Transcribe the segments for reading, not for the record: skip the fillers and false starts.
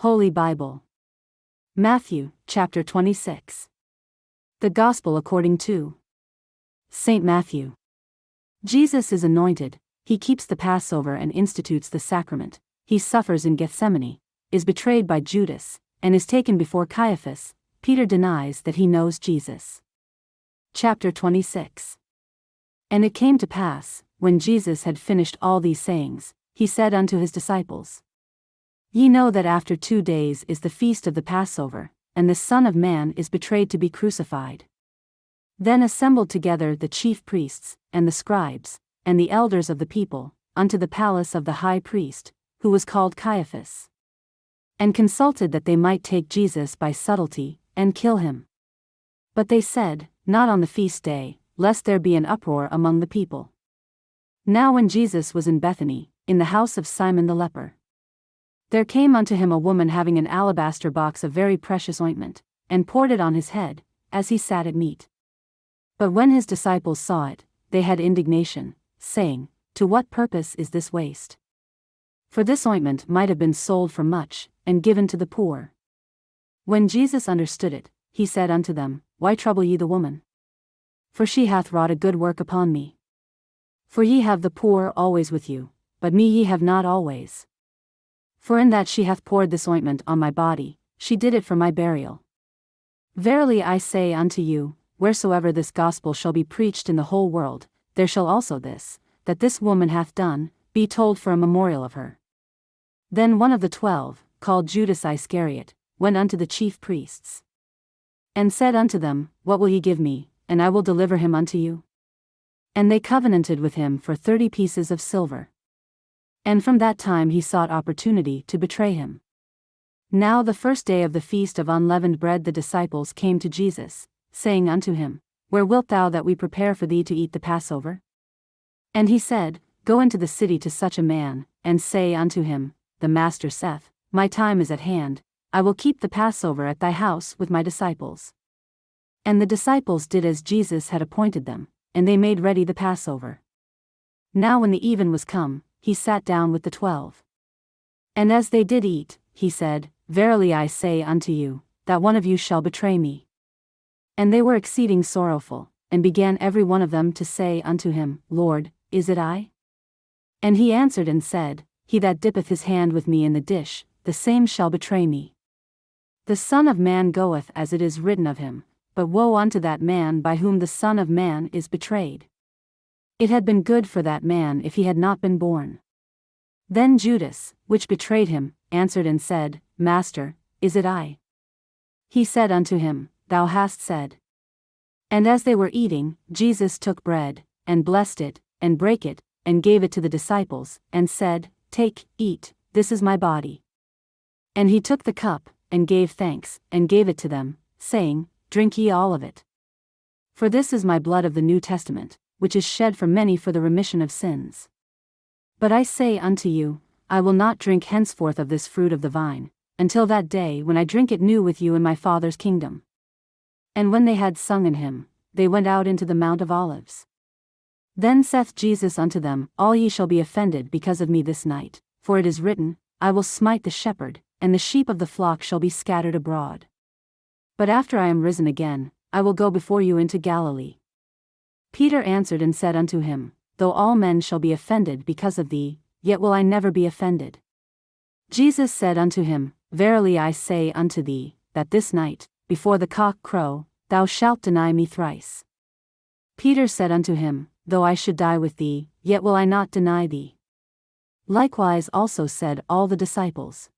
Holy Bible. Matthew, chapter 26. The Gospel according to St. Matthew. Jesus is anointed, he keeps the Passover and institutes the sacrament, he suffers in Gethsemane, is betrayed by Judas, and is taken before Caiaphas. Peter denies that he knows Jesus. Chapter 26. And it came to pass, when Jesus had finished all these sayings, he said unto his disciples, Ye know that after 2 days is the feast of the Passover, and the Son of Man is betrayed to be crucified. Then assembled together the chief priests, and the scribes, and the elders of the people, unto the palace of the high priest, who was called Caiaphas, and consulted that they might take Jesus by subtlety, and kill him. But they said, Not on the feast day, lest there be an uproar among the people. Now when Jesus was in Bethany, in the house of Simon the leper, there came unto him a woman having an alabaster box of very precious ointment, and poured it on his head, as he sat at meat. But when his disciples saw it, they had indignation, saying, To what purpose is this waste? For this ointment might have been sold for much, and given to the poor. When Jesus understood it, he said unto them, Why trouble ye the woman? For she hath wrought a good work upon me. For ye have the poor always with you, but me ye have not always. For in that she hath poured this ointment on my body, she did it for my burial. Verily I say unto you, wheresoever this gospel shall be preached in the whole world, there shall also this, that this woman hath done, be told for a memorial of her. Then one of the 12, called Judas Iscariot, went unto the chief priests, and said unto them, What will ye give me, and I will deliver him unto you? And they covenanted with him for 30 pieces of silver. And from that time he sought opportunity to betray him. Now the first day of the feast of unleavened bread the disciples came to Jesus, saying unto him, Where wilt thou that we prepare for thee to eat the Passover? And he said, Go into the city to such a man, and say unto him, The Master saith, My time is at hand, I will keep the Passover at thy house with my disciples. And the disciples did as Jesus had appointed them, and they made ready the Passover. Now when the even was come, he sat down with the 12. And as they did eat, he said, Verily I say unto you, that one of you shall betray me. And they were exceeding sorrowful, and began every one of them to say unto him, Lord, is it I? And he answered and said, He that dippeth his hand with me in the dish, the same shall betray me. The Son of Man goeth as it is written of him, but woe unto that man by whom the Son of Man is betrayed. It had been good for that man if he had not been born. Then Judas, which betrayed him, answered and said, Master, is it I? He said unto him, Thou hast said. And as they were eating, Jesus took bread, and blessed it, and brake it, and gave it to the disciples, and said, Take, eat, this is my body. And he took the cup, and gave thanks, and gave it to them, saying, Drink ye all of it. For this is my blood of the New Testament, which is shed for many for the remission of sins. But I say unto you, I will not drink henceforth of this fruit of the vine, until that day when I drink it new with you in my Father's kingdom. And when they had sung an hymn, they went out into the Mount of Olives. Then saith Jesus unto them, All ye shall be offended because of me this night, for it is written, I will smite the shepherd, and the sheep of the flock shall be scattered abroad. But after I am risen again, I will go before you into Galilee. Peter answered and said unto him, Though all men shall be offended because of thee, yet will I never be offended. Jesus said unto him, Verily I say unto thee, that this night, before the cock crow, thou shalt deny me thrice. Peter said unto him, Though I should die with thee, yet will I not deny thee. Likewise also said all the disciples.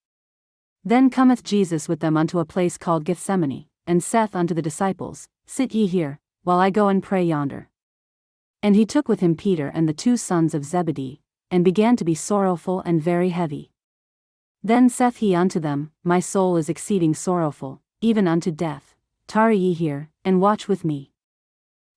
Then cometh Jesus with them unto a place called Gethsemane, and saith unto the disciples, Sit ye here, while I go and pray yonder. And he took with him Peter and the 2 sons of Zebedee, and began to be sorrowful and very heavy. Then saith he unto them, My soul is exceeding sorrowful, even unto death. Tarry ye here, and watch with me.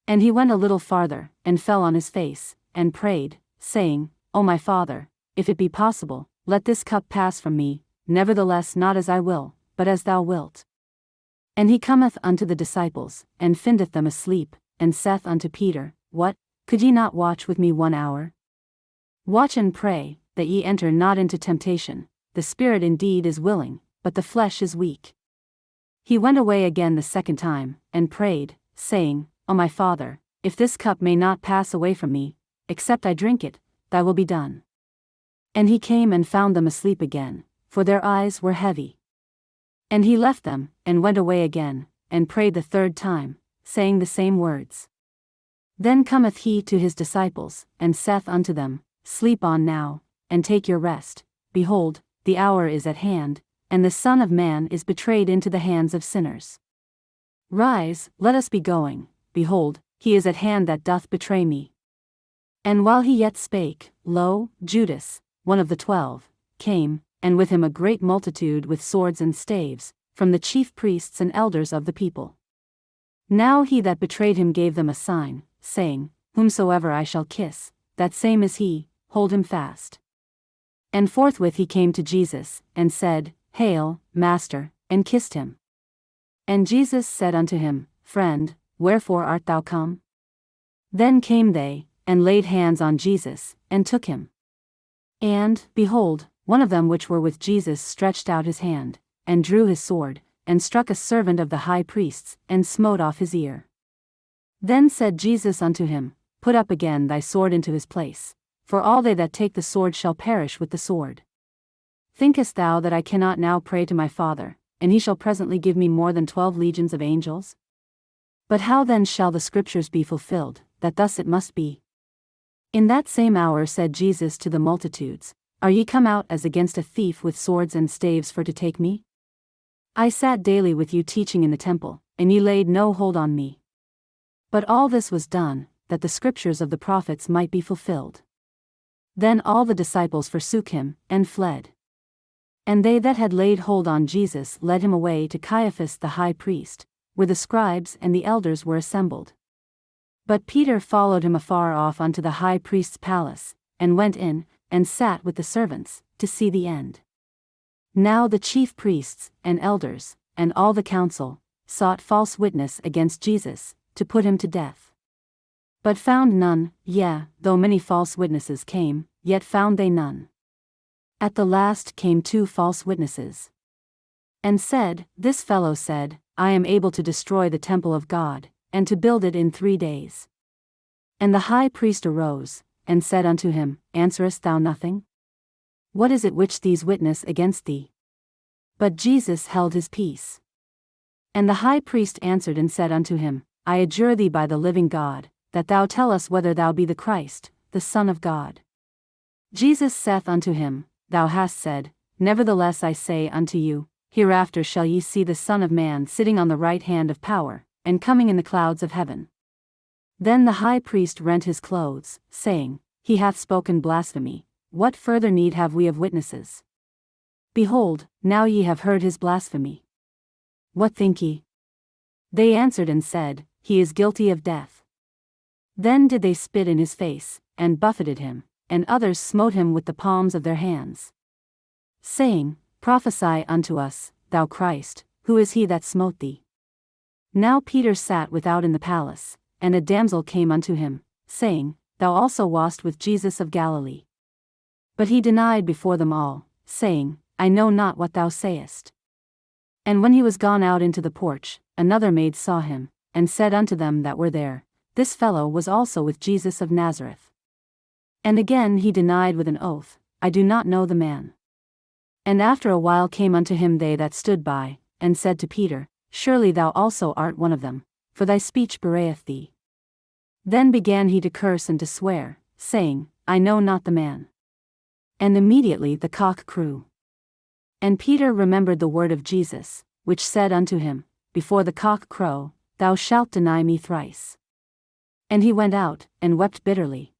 And he went a little farther, and fell on his face, and prayed, saying, O my Father, if it be possible, let this cup pass from me, nevertheless not as I will, but as thou wilt. And he cometh unto the disciples, and findeth them asleep, and saith unto Peter, What, could ye not watch with me 1 hour? Watch and pray, that ye enter not into temptation. The spirit indeed is willing, but the flesh is weak. He went away again the second time, and prayed, saying, O my Father, if this cup may not pass away from me, except I drink it, thy will be done. And he came and found them asleep again, for their eyes were heavy. And he left them, and went away again, and prayed the third time, saying the same words. Then cometh he to his disciples, and saith unto them, Sleep on now, and take your rest. Behold, the hour is at hand, and the Son of Man is betrayed into the hands of sinners. Rise, let us be going, behold, he is at hand that doth betray me. And while he yet spake, lo, Judas, one of the 12, came, and with him a great multitude with swords and staves, from the chief priests and elders of the people. Now he that betrayed him gave them a sign, saying, Whomsoever I shall kiss, that same is he, hold him fast. And forthwith he came to Jesus, and said, Hail, Master, and kissed him. And Jesus said unto him, Friend, wherefore art thou come? Then came they, and laid hands on Jesus, and took him. And, behold, one of them which were with Jesus stretched out his hand, and drew his sword, and struck a servant of the high priest's, and smote off his ear. Then said Jesus unto him, Put up again thy sword into his place, for all they that take the sword shall perish with the sword. Thinkest thou that I cannot now pray to my Father, and he shall presently give me more than 12 legions of angels? But how then shall the scriptures be fulfilled, that thus it must be? In that same hour said Jesus to the multitudes, Are ye come out as against a thief with swords and staves for to take me? I sat daily with you teaching in the temple, and ye laid no hold on me. But all this was done, that the scriptures of the prophets might be fulfilled. Then all the disciples forsook him, and fled. And they that had laid hold on Jesus led him away to Caiaphas the high priest, where the scribes and the elders were assembled. But Peter followed him afar off unto the high priest's palace, and went in, and sat with the servants, to see the end. Now the chief priests, and elders, and all the council, sought false witness against Jesus, to put him to death. But found none, yea, though many false witnesses came, yet found they none. At the last came 2 false witnesses. And said, This fellow said, I am able to destroy the temple of God, and to build it in 3 days. And the high priest arose, and said unto him, Answerest thou nothing? What is it which these witness against thee? But Jesus held his peace. And the high priest answered and said unto him, I adjure thee by the living God, that thou tell us whether thou be the Christ, the Son of God. Jesus saith unto him, Thou hast said, Nevertheless I say unto you, Hereafter shall ye see the Son of Man sitting on the right hand of power, and coming in the clouds of heaven. Then the high priest rent his clothes, saying, He hath spoken blasphemy. What further need have we of witnesses? Behold, now ye have heard his blasphemy. What think ye? They answered and said, He is guilty of death. Then did they spit in his face, and buffeted him, and others smote him with the palms of their hands, saying, Prophesy unto us, thou Christ, who is he that smote thee? Now Peter sat without in the palace, and a damsel came unto him, saying, Thou also wast with Jesus of Galilee. But he denied before them all, saying, I know not what thou sayest. And when he was gone out into the porch, another maid saw him, and said unto them that were there, This fellow was also with Jesus of Nazareth. And again he denied with an oath, I do not know the man. And after a while came unto him they that stood by, and said to Peter, Surely thou also art one of them, for thy speech bewrayeth thee. Then began he to curse and to swear, saying, I know not the man. And immediately the cock crew. And Peter remembered the word of Jesus, which said unto him, Before the cock crow, thou shalt deny me thrice. And he went out, and wept bitterly.